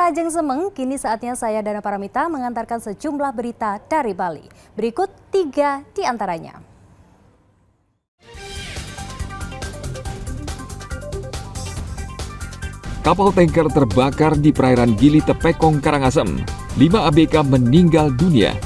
Ajeng Semeng, kini saatnya saya Dana Paramita mengantarkan sejumlah berita dari Bali. Berikut 3 di antaranya. Kapal tanker terbakar di perairan Gili Tepekong, Karangasem. 5 ABK meninggal dunia.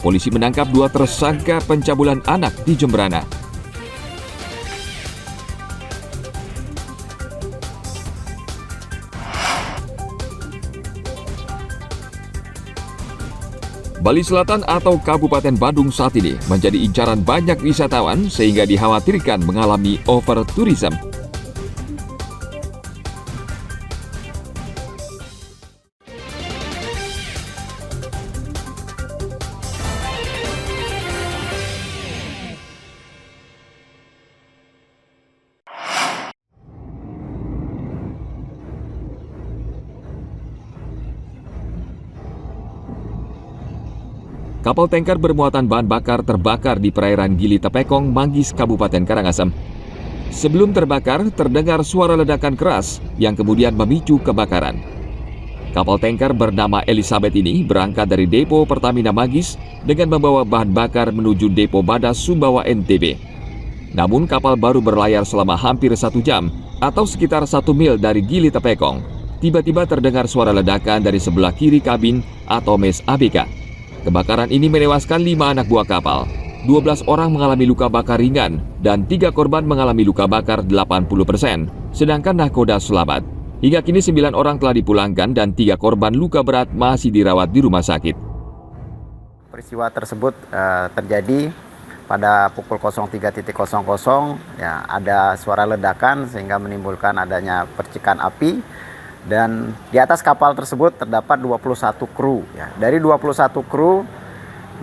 Polisi menangkap 2 tersangka pencabulan anak di Jemberana. Bali Selatan atau Kabupaten Badung saat ini menjadi incaran banyak wisatawan sehingga dikhawatirkan mengalami over-tourism. Kapal tanker bermuatan bahan bakar terbakar di perairan Gili Tepekong, Manggis, Kabupaten Karangasem. Sebelum terbakar, terdengar suara ledakan keras yang kemudian memicu kebakaran. Kapal tanker bernama Elizabeth ini berangkat dari depo Pertamina Manggis dengan membawa bahan bakar menuju depo Badas, Sumbawa, NTB. Namun kapal baru berlayar selama hampir 1 jam atau sekitar 1 mil dari Gili Tepekong. Tiba-tiba terdengar suara ledakan dari sebelah kiri kabin atau mes ABK. Kebakaran ini menewaskan 5 anak buah kapal. 12 orang mengalami luka bakar ringan dan 3 korban mengalami luka bakar 80%, sedangkan nahkoda selamat. Hingga kini 9 orang telah dipulangkan dan 3 korban luka berat masih dirawat di rumah sakit. Peristiwa tersebut terjadi pada pukul 03.00, ya, ada suara ledakan sehingga menimbulkan adanya percikan api. Dan di atas kapal tersebut terdapat 21 kru. Ya. Dari 21 kru,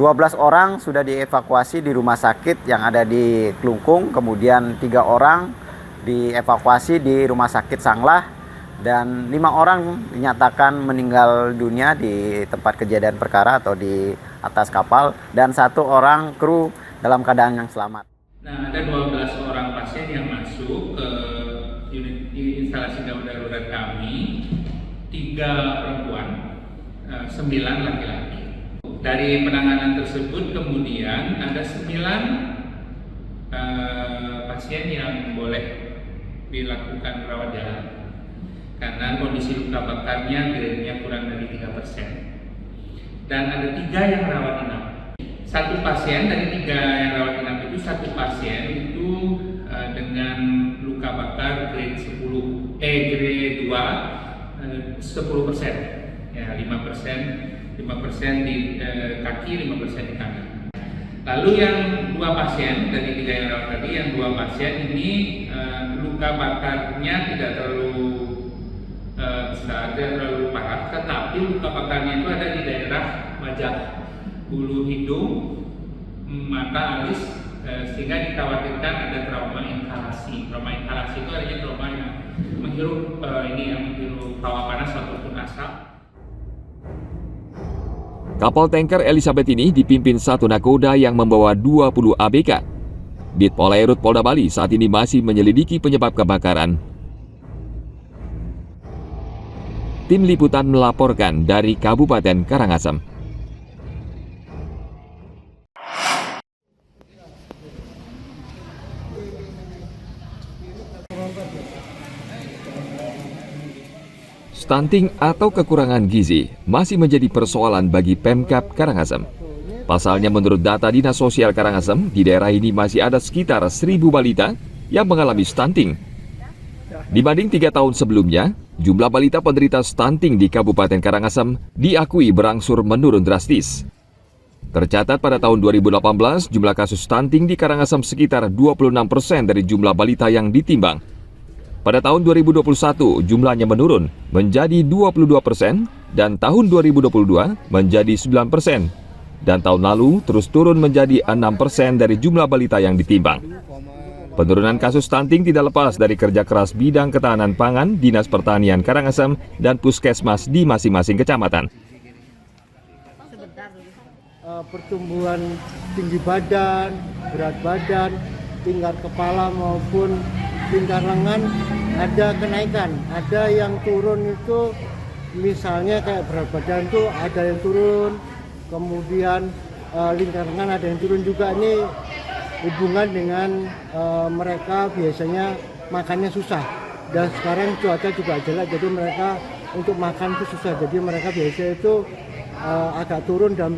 12 orang sudah dievakuasi di rumah sakit yang ada di Klungkung. Kemudian 3 orang dievakuasi di rumah sakit Sanglah. Dan 5 orang dinyatakan meninggal dunia di tempat kejadian perkara atau di atas kapal. Dan 1 orang kru dalam keadaan yang selamat. Nah, ada 12 orang pasien yang masuk ke unit instalasi gawat darurat kami, 3 perempuan, 9 laki-laki. Dari penanganan tersebut kemudian ada 9 pasien yang boleh dilakukan rawat jalan karena kondisi luka bakarnya grade-nya kurang dari 3%. Dan ada 3 yang rawat inap. 1 pasien dari 3 yang rawat inap itu 1 pasien itu dengan luka bakar grade 10, grade 2, 10%, ya 5% di kaki, 5% di tangan. Lalu yang 2 pasien dari 3 yang rawat tadi, yang 2 pasien ini luka bakarnya tidak terlalu besar, tidak terlalu parah, tetapi luka bakarnya itu ada di daerah wajah, bulu hidung, mata, alis, sehingga dikhawatirkan ada trauma inhalasi. Trauma inhalasi itu artinya trauma yang menghirup menghirup hawa panas ataupun asap. Kapal tanker Elizabeth ini dipimpin 1 nahkoda yang membawa 20 ABK. Dit Polairut Polda Bali saat ini masih menyelidiki penyebab kebakaran. Tim liputan melaporkan dari Kabupaten Karangasem. Stunting atau kekurangan gizi masih menjadi persoalan bagi Pemkab Karangasem. Pasalnya menurut data Dinas Sosial Karangasem, di daerah ini masih ada sekitar 1.000 balita yang mengalami stunting. Dibanding 3 tahun sebelumnya, jumlah balita penderita stunting di Kabupaten Karangasem diakui berangsur menurun drastis. Tercatat pada tahun 2018, jumlah kasus stunting di Karangasem sekitar 26% dari jumlah balita yang ditimbang. Pada tahun 2021, jumlahnya menurun menjadi 22% dan tahun 2022 menjadi 9%. Dan tahun lalu terus turun menjadi 6% dari jumlah balita yang ditimbang. Penurunan kasus stunting tidak lepas dari kerja keras bidang ketahanan pangan, Dinas Pertanian Karangasem, dan Puskesmas di masing-masing kecamatan. pertumbuhan tinggi badan, berat badan, tingkat kepala maupun tingkat lengan ada kenaikan. Ada yang turun itu misalnya kayak berat badan tuh ada yang turun, kemudian lingkar lengan ada yang turun juga. Ini hubungan dengan mereka biasanya makannya susah, dan sekarang cuaca juga jelek, jadi mereka untuk makan itu susah, jadi mereka biasa itu agak turun, dan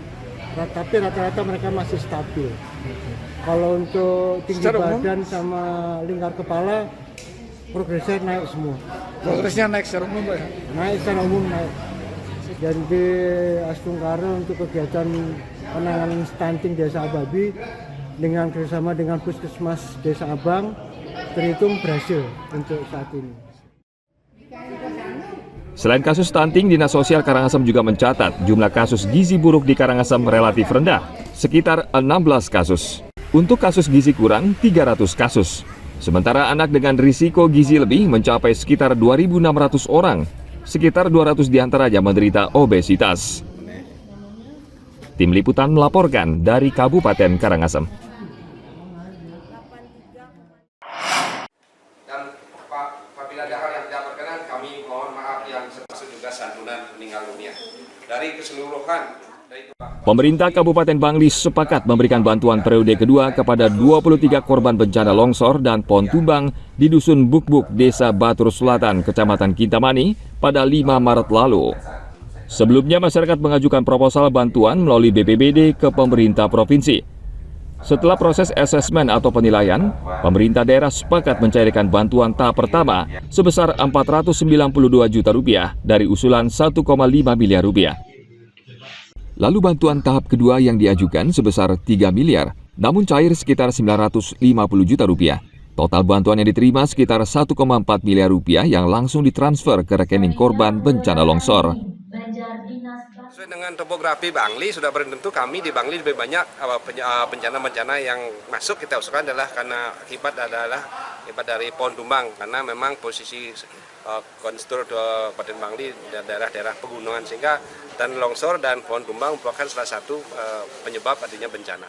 tapi rata-rata mereka masih stabil. Kalau untuk tinggi badan sama lingkar kepala progresnya naik semua. Progresnya naik secara umum, Pak? Naik secara umum, naik. Dan di Astungkara untuk kegiatan penanganan stunting Desa Ababi dengan kerjasama dengan Puskesmas Desa Abang terhitung berhasil untuk saat ini. Selain kasus stunting, Dinas Sosial Karangasem juga mencatat jumlah kasus gizi buruk di Karangasem relatif rendah, sekitar 16 kasus. Untuk kasus gizi kurang, 300 kasus. Sementara anak dengan risiko gizi lebih mencapai sekitar 2.600 orang, sekitar 200 diantaranya menderita obesitas. Tim Liputan melaporkan dari Kabupaten Karangasem. Apabila ada hal yang tidak berkenan, kami mohon maaf yang termasuk juga santunan meninggal dunia. Dari keseluruhan Pemerintah Kabupaten Bangli sepakat memberikan bantuan periode kedua kepada 23 korban bencana longsor dan pohon tumbang di Dusun Bukbuk, Desa Batur Selatan, Kecamatan Kintamani pada 5 Maret lalu. Sebelumnya masyarakat mengajukan proposal bantuan melalui BPBD ke pemerintah provinsi. Setelah proses asesmen atau penilaian, pemerintah daerah sepakat mencairkan bantuan tahap pertama sebesar Rp492 juta dari usulan Rp1,5 miliar. Lalu bantuan tahap kedua yang diajukan sebesar 3 miliar, namun cair sekitar Rp950 juta. Total bantuan yang diterima sekitar Rp1,4 miliar yang langsung ditransfer ke rekening korban bencana longsor. Sesuai dengan topografi Bangli, sudah tentu kami di Bangli lebih banyak bencana-bencana yang masuk kita usulkan adalah karena akibat dari pohon tumbang, karena memang posisi kontur Kabupaten Bangli daerah-daerah pegunungan, sehingga dan longsor dan pohon tumbang merupakan salah satu penyebab adanya bencana.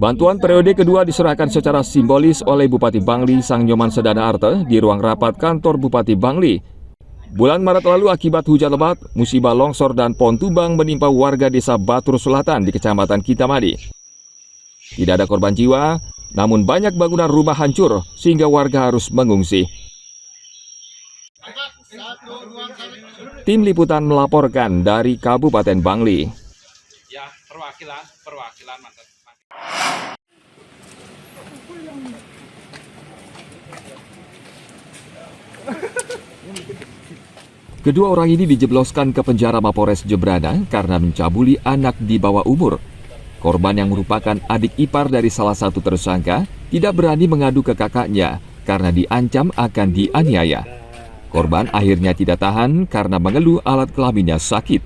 Bantuan periode kedua diserahkan secara simbolis oleh Bupati Bangli Sang Nyoman Sedana Arte di ruang rapat kantor Bupati Bangli. Bulan Maret lalu akibat hujan lebat, musibah longsor dan pohon tumbang menimpa warga Desa Batur Selatan di Kecamatan Kintamani. Tidak ada korban jiwa, namun banyak bangunan rumah hancur sehingga warga harus mengungsi. Tim Liputan melaporkan dari Kabupaten Bangli. Ya, perwakilan mantan. Kedua orang ini dijebloskan ke penjara Mapores Jebrana karena mencabuli anak di bawah umur. Korban yang merupakan adik ipar dari salah satu tersangka tidak berani mengadu ke kakaknya karena diancam akan dianiaya. Korban akhirnya tidak tahan karena mengeluh alat kelaminnya sakit.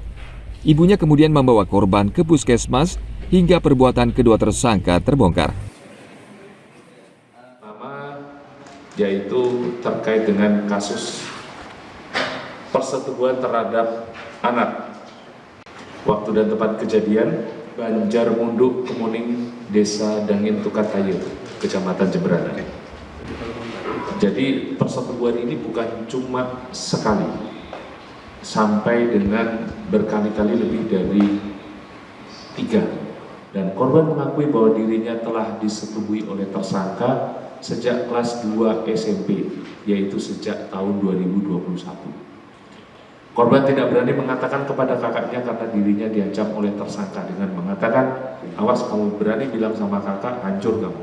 Ibunya kemudian membawa korban ke puskesmas hingga perbuatan kedua tersangka terbongkar. Pertama, yaitu terkait dengan kasus persetubuhan terhadap anak. Waktu dan tempat kejadian, Banjar Munduk Kemuning, Desa Dangin Tukatayu, Kecamatan Jebrana. Jadi persetubuhan ini bukan cuma sekali, sampai dengan berkali-kali lebih dari 3. Dan korban mengakui bahwa dirinya telah disetubui oleh tersangka sejak kelas 2 SMP, yaitu sejak tahun 2021. Korban tidak berani mengatakan kepada kakaknya karena dirinya diancam oleh tersangka dengan mengatakan, awas kamu berani bilang sama kakak, hancur kamu.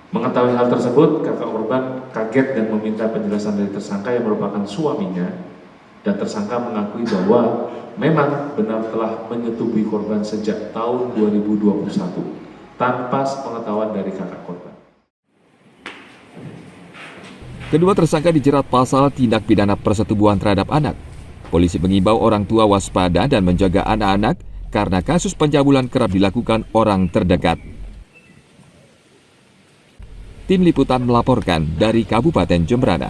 Mengetahui hal tersebut, kakak korban kaget dan meminta penjelasan dari tersangka yang merupakan suaminya, dan tersangka mengakui bahwa memang benar telah menyetubui korban sejak tahun 2021 tanpa sepengetahuan dari kakak korban. Kedua tersangka dijerat pasal tindak pidana persetubuhan terhadap anak. Polisi mengimbau orang tua waspada dan menjaga anak-anak karena kasus pencabulan kerap dilakukan orang terdekat. Tim Liputan melaporkan dari Kabupaten Jembrana.